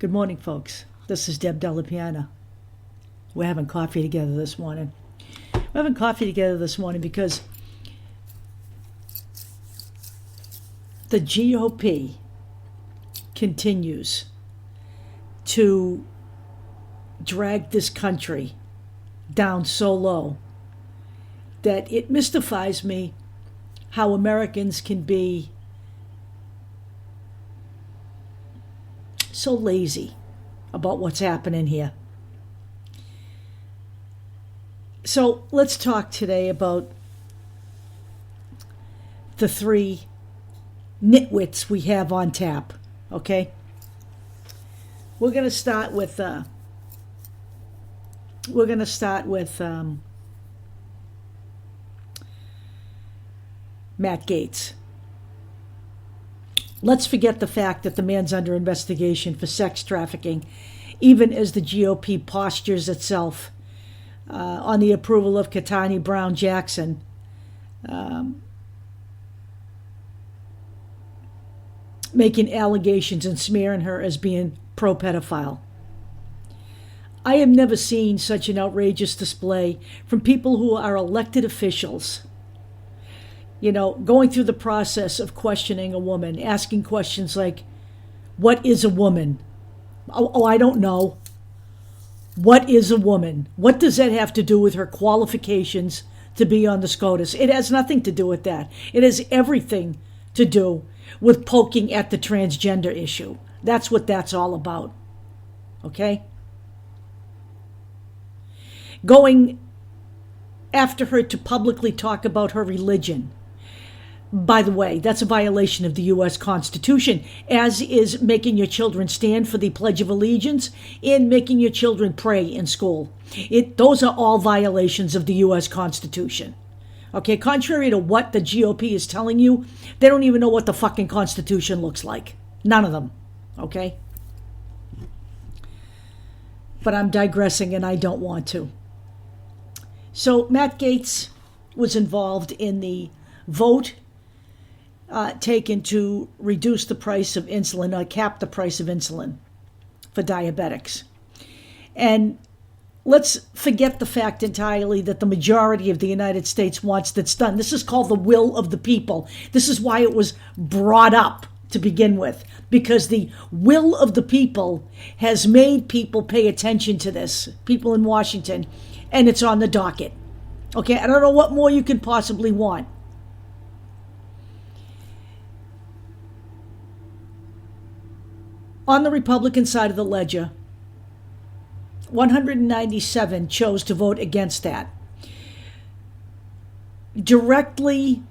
Good morning, folks. This is Deb Delapiana. We're having coffee together this morning. We're having coffee together this morning because the GOP continues to drag this country down so low that it mystifies me how Americans can be so lazy about what's happening here. So let's talk today about the three nitwits we have on tap, okay? We're going to start with Matt Gaetz. Let's forget the fact that the man's under investigation for sex trafficking, even as the GOP postures itself on the approval of Ketanji Brown Jackson, making allegations and smearing her as being pro-pedophile. I have never seen such an outrageous display from people who are elected officials. You know, going through the process of questioning a woman, asking questions like, what is a woman? Oh, I don't know. What is a woman? What does that have to do with her qualifications to be on the SCOTUS? It has nothing to do with that. It has everything to do with poking at the transgender issue. That's what that's all about. Okay? Going after her to publicly talk about her religion. By the way, that's a violation of the U.S. Constitution, as is making your children stand for the Pledge of Allegiance and making your children pray in school. Those are all violations of the U.S. Constitution. Okay, contrary to what the GOP is telling you, they don't even know what the fucking Constitution looks like. None of them. Okay? But I'm digressing and I don't want to. So Matt Gaetz was involved in the vote taken to reduce the price of insulin, or cap the price of insulin for diabetics. And let's forget the fact entirely that the majority of the United States wants that's done. This is called the will of the people. This is why it was brought up to begin with, because the will of the people has made people pay attention to this, people in Washington, and it's on the docket. Okay, I don't know what more you could possibly want. On the Republican side of the ledger, 197 chose to vote against that, directly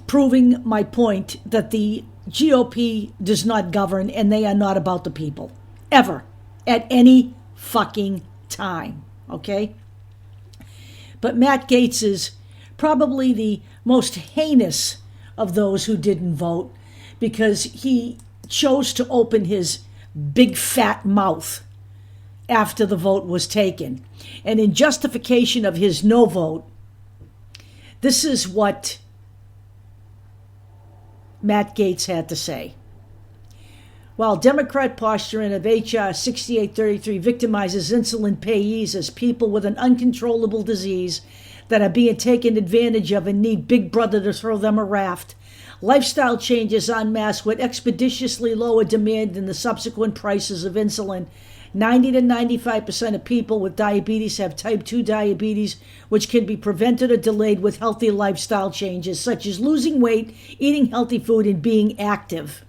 proving my point that the GOP does not govern and they are not about the people, ever, at any fucking time, okay? But Matt Gaetz is probably the most heinous of those who didn't vote, because he chose to open his big fat mouth after the vote was taken. And in justification of his no vote, this is what Matt Gaetz had to say. While Democrat posturing of H.R. 6833 victimizes insulin payees as people with an uncontrollable disease that are being taken advantage of and need Big Brother to throw them a raft, lifestyle changes en masse would expeditiously lower demand and the subsequent prices of insulin. 90 to 95% of people with diabetes have type 2 diabetes, which can be prevented or delayed with healthy lifestyle changes, such as losing weight, eating healthy food, and being active.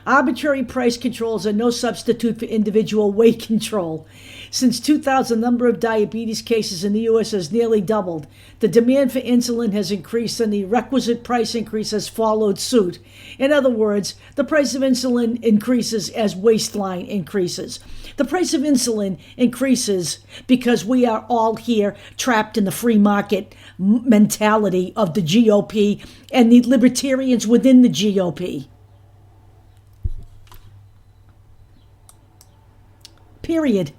Arbitrary price controls are no substitute for individual weight control. Since 2000, the number of diabetes cases in the U.S. has nearly doubled. The demand for insulin has increased and the requisite price increase has followed suit. In other words, the price of insulin increases as waistline increases. The price of insulin increases because we are all here trapped in the free market mentality of the GOP and the libertarians within the GOP. Period.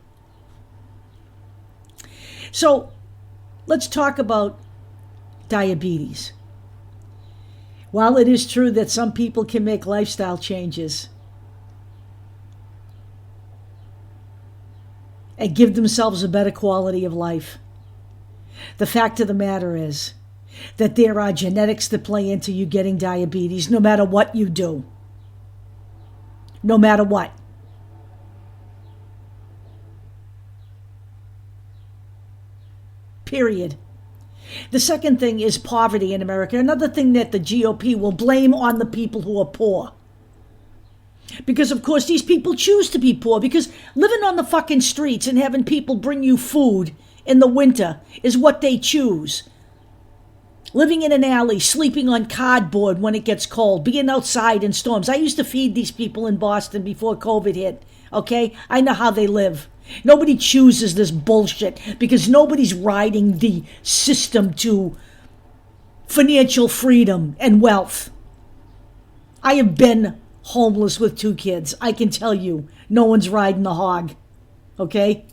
So let's talk about diabetes. While it is true that some people can make lifestyle changes, and give themselves a better quality of life. The fact of the matter is that there are genetics that play into you getting diabetes no matter what you do. No matter what. Period. The second thing is poverty in America. Another thing that the GOP will blame on the people who are poor. Because, of course, these people choose to be poor. Because living on the fucking streets and having people bring you food in the winter is what they choose. Living in an alley, sleeping on cardboard when it gets cold, being outside in storms. I used to feed these people in Boston before COVID hit, okay? I know how they live. Nobody chooses this bullshit because nobody's riding the system to financial freedom and wealth. I have been homeless with 2 kids. I can tell you, no one's riding the hog, okay?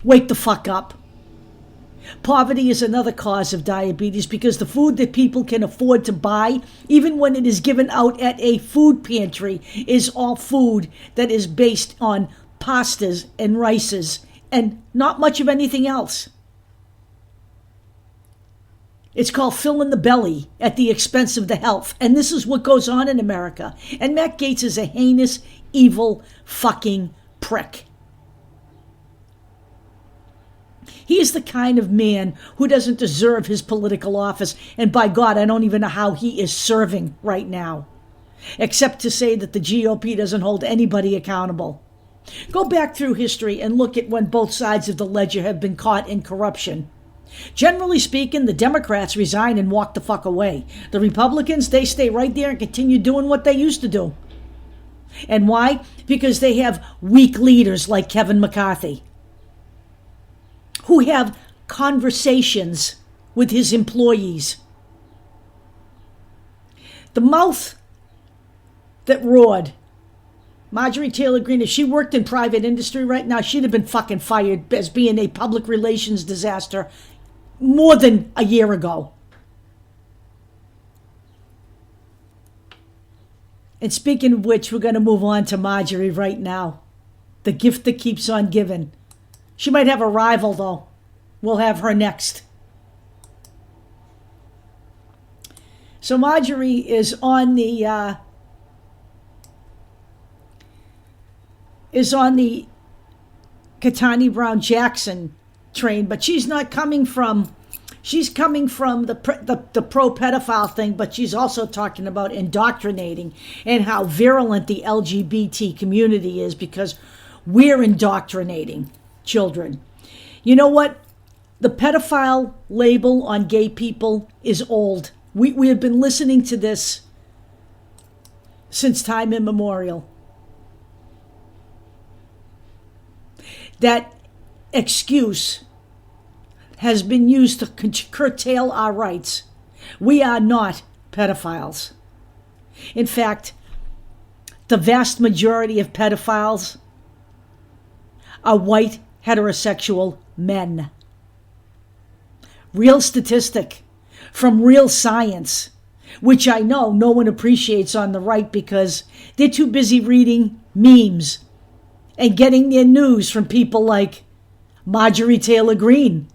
Wake the fuck up. Poverty is another cause of diabetes because the food that people can afford to buy, even when it is given out at a food pantry, is all food that is based on pastas and rices and not much of anything else. It's called filling the belly at the expense of the health. And this is what goes on in America. And Matt Gaetz is a heinous, evil, fucking prick. He is the kind of man who doesn't deserve his political office. And by God, I don't even know how he is serving right now. Except to say that the GOP doesn't hold anybody accountable. Go back through history and look at when both sides of the ledger have been caught in corruption. Generally speaking, the Democrats resign and walk the fuck away. The Republicans, they stay right there and continue doing what they used to do. And why? Because they have weak leaders like Kevin McCarthy, who have conversations with his employees. The mouth that roared, Marjorie Taylor Greene, if she worked in private industry right now, she'd have been fucking fired as being a public relations disaster more than a year ago. And speaking of which, we're going to move on to Marjorie right now. The gift that keeps on giving. She might have a rival, though. We'll have her next. So Marjorie is on the Ketanji Brown Jackson train, but she's coming from the pro-pedophile thing, but she's also talking about indoctrinating and how virulent the LGBT community is because we're indoctrinating children. You know what? The pedophile label on gay people is old. We have been listening to this since time immemorial. That excuse has been used to curtail our rights. We are not pedophiles. In fact, the vast majority of pedophiles are white heterosexual men. Real statistic from real science, which I know no one appreciates on the right because they're too busy reading memes and getting their news from people like Marjorie Taylor Greene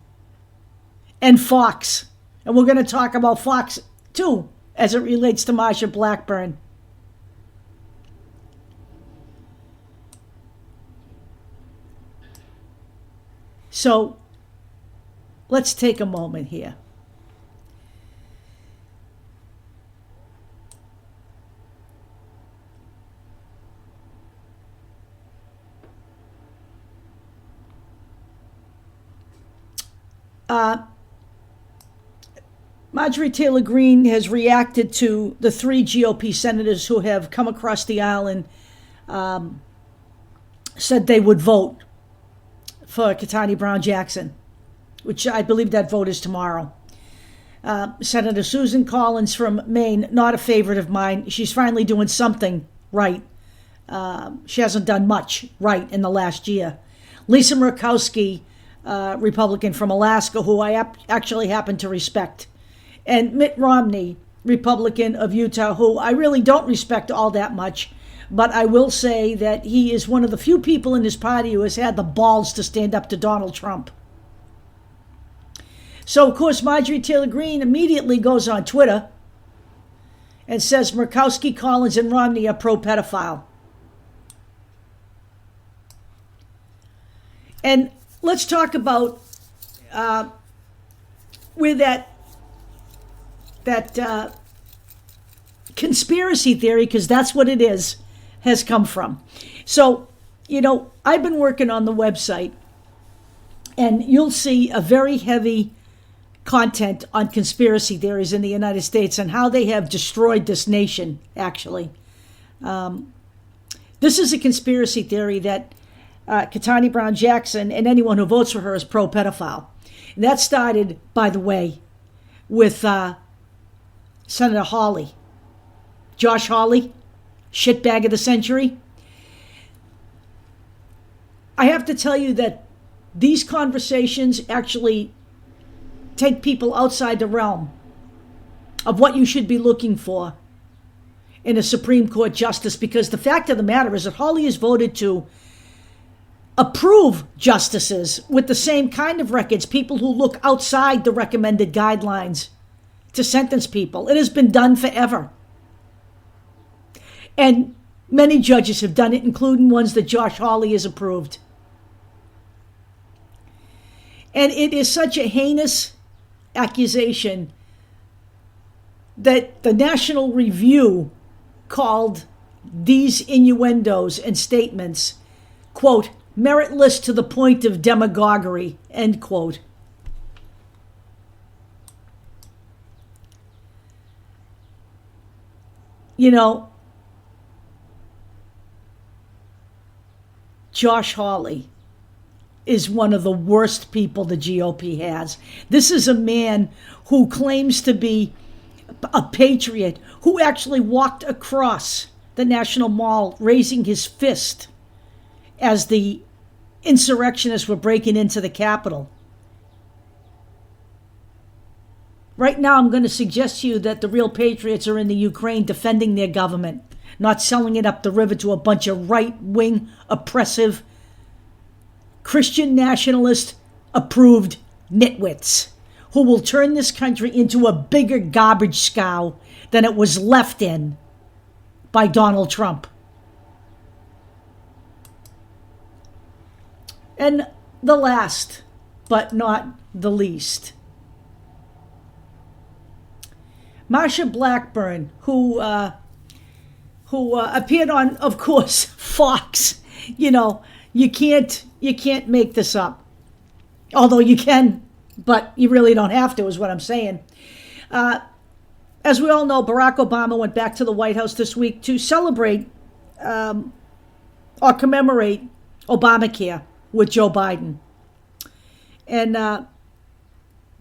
and Fox. And we're going to talk about Fox too, as it relates to Marsha Blackburn. So let's take a moment here. Marjorie Taylor Greene has reacted to the 3 GOP senators who have come across the aisle and said they would vote for Ketanji Brown Jackson, which I believe that vote is tomorrow. Senator Susan Collins from Maine, not a favorite of mine. She's finally doing something right. She hasn't done much right in the last year. Lisa Murkowski, Republican from Alaska, who I actually happen to respect. And Mitt Romney, Republican of Utah, who I really don't respect all that much, But I will say that he is one of the few people in his party who has had the balls to stand up to Donald Trump. So, of course, Marjorie Taylor Greene immediately goes on Twitter and says Murkowski, Collins, and Romney are pro-pedophile. And let's talk about where that conspiracy theory, because that's what it is, has come from. So, I've been working on the website, and you'll see a very heavy content on conspiracy theories in the United States and how they have destroyed this nation, actually. This is a conspiracy theory that Ketanji Brown Jackson and anyone who votes for her is pro-pedophile. And that started, by the way, with Senator Hawley. Josh Hawley, shitbag of the century. I have to tell you that these conversations actually take people outside the realm of what you should be looking for in a Supreme Court justice, because the fact of the matter is that Hawley has voted to approve justices with the same kind of records, people who look outside the recommended guidelines to sentence people. It has been done forever. And many judges have done it, including ones that Josh Hawley has approved. And it is such a heinous accusation that the National Review called these innuendos and statements, quote, meritless to the point of demagoguery, end quote. Josh Hawley is one of the worst people the GOP has. This is a man who claims to be a patriot, who actually walked across the National Mall raising his fist as the insurrectionists were breaking into the Capitol. Right now, I'm going to suggest to you that the real patriots are in the Ukraine defending their government, not selling it up the river to a bunch of right-wing, oppressive, Christian nationalist approved nitwits who will turn this country into a bigger garbage scow than it was left in by Donald Trump. And the last, but not the least, Marsha Blackburn, who appeared on, of course, Fox. You can't make this up. Although you can, but you really don't have to, is what I'm saying. As we all know, Barack Obama went back to the White House this week to celebrate or commemorate Obamacare with Joe Biden. And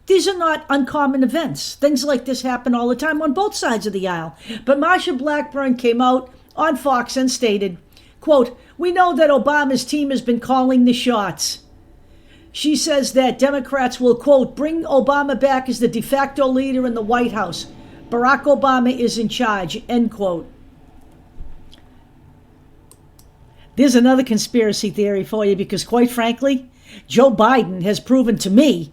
these are not uncommon events. Things like this happen all the time on both sides of the aisle. But Marsha Blackburn came out on Fox and stated, quote, we know that Obama's team has been calling the shots. She says that Democrats will, quote, bring Obama back as the de facto leader in the White House. Barack Obama is in charge, end quote. There's another conspiracy theory for you, because quite frankly, Joe Biden has proven to me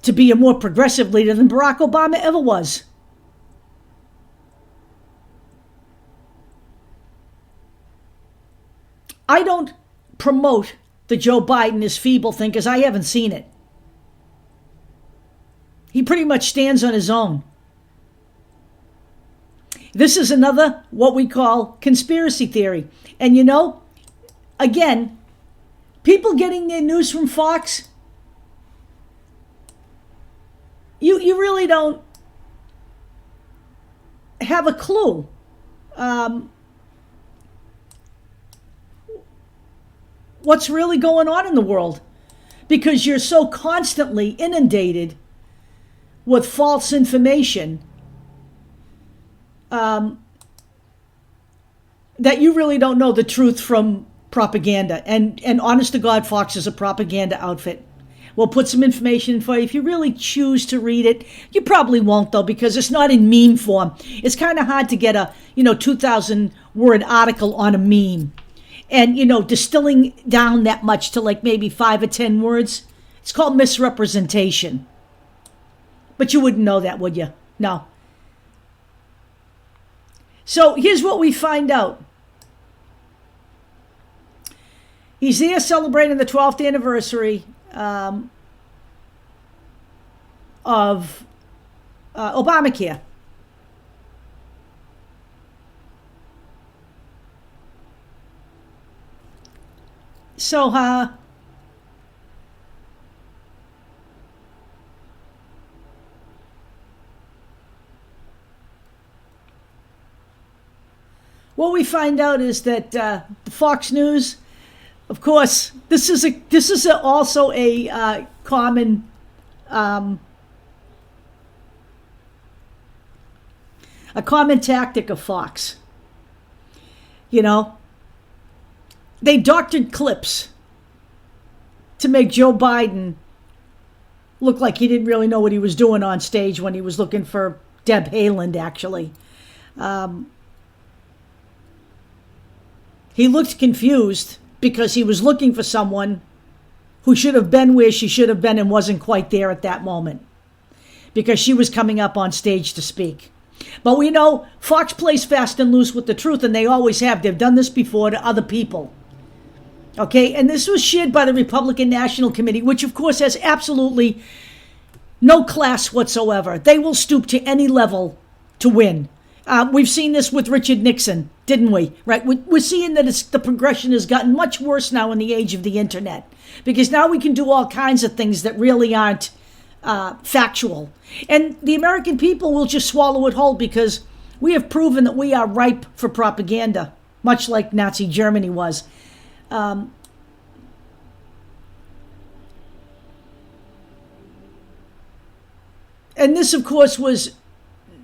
to be a more progressive leader than Barack Obama ever was. I don't promote the Joe Biden is feeble thing because I haven't seen it. He pretty much stands on his own. This is another, what we call, conspiracy theory. And again, people getting their news from Fox, you really don't have a clue. What's really going on in the world, because you're so constantly inundated with false information that you really don't know the truth from propaganda. And honest to God, Fox is a propaganda outfit. We'll put some information in for you. If you really choose to read it, you probably won't, though, because it's not in meme form. It's kind of hard to get a, 2,000-word article on a meme. And, distilling down that much to like maybe 5 or 10 words, it's called misrepresentation. But you wouldn't know that, would you? No. So here's what we find out. He's there celebrating the 12th anniversary of Obamacare. So, what we find out is that the Fox News, of course, this is also a common tactic of Fox. They doctored clips to make Joe Biden look like he didn't really know what he was doing on stage when he was looking for Deb Haaland, actually. He looked confused because he was looking for someone who should have been where she should have been and wasn't quite there at that moment because she was coming up on stage to speak. But we know Fox plays fast and loose with the truth, and they always have. They've done this before to other people. Okay, and this was shared by the Republican National Committee, which of course has absolutely no class whatsoever. They will stoop to any level to win. We've seen this with Richard Nixon, didn't we? Right? We're seeing that the progression has gotten much worse now in the age of the internet, because now we can do all kinds of things that really aren't factual. And the American people will just swallow it whole because we have proven that we are ripe for propaganda, much like Nazi Germany was. And this, of course, was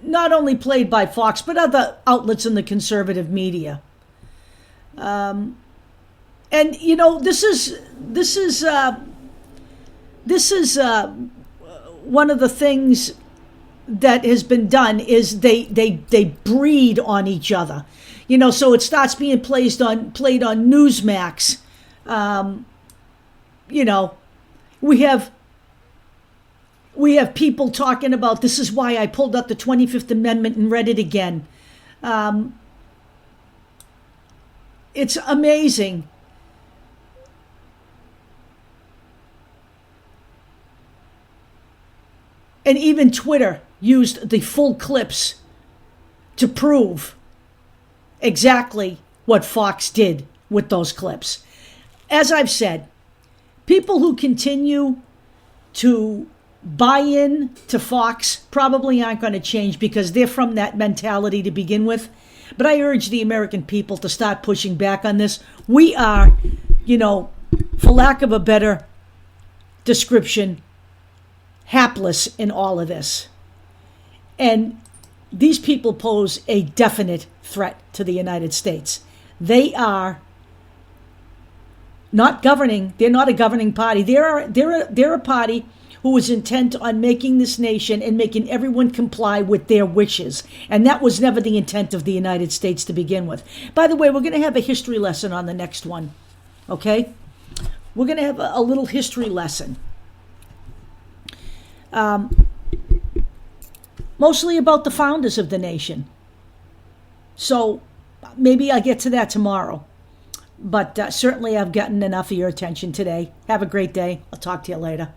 not only played by Fox, but other outlets in the conservative media. And this is one of the things that has been done is they breed on each other. So it starts being played on Newsmax. We have people talking about, this is why I pulled up the 25th Amendment and read it again. It's amazing. And even Twitter used the full clips to prove exactly what Fox did with those clips. As I've said, people who continue to buy in to Fox probably aren't going to change because they're from that mentality to begin with. But I urge the American people to start pushing back on this. We are, for lack of a better description, hapless in all of this. And these people pose a definite threat to the United States. They are not governing. They're not a governing party. They're a party who is intent on making this nation and making everyone comply with their wishes. And that was never the intent of the United States to begin with. By the way, we're going to have a history lesson on the next one. Okay? We're going to have a little history lesson. Mostly about the founders of the nation. So maybe I'll get to that tomorrow. But certainly I've gotten enough of your attention today. Have a great day. I'll talk to you later.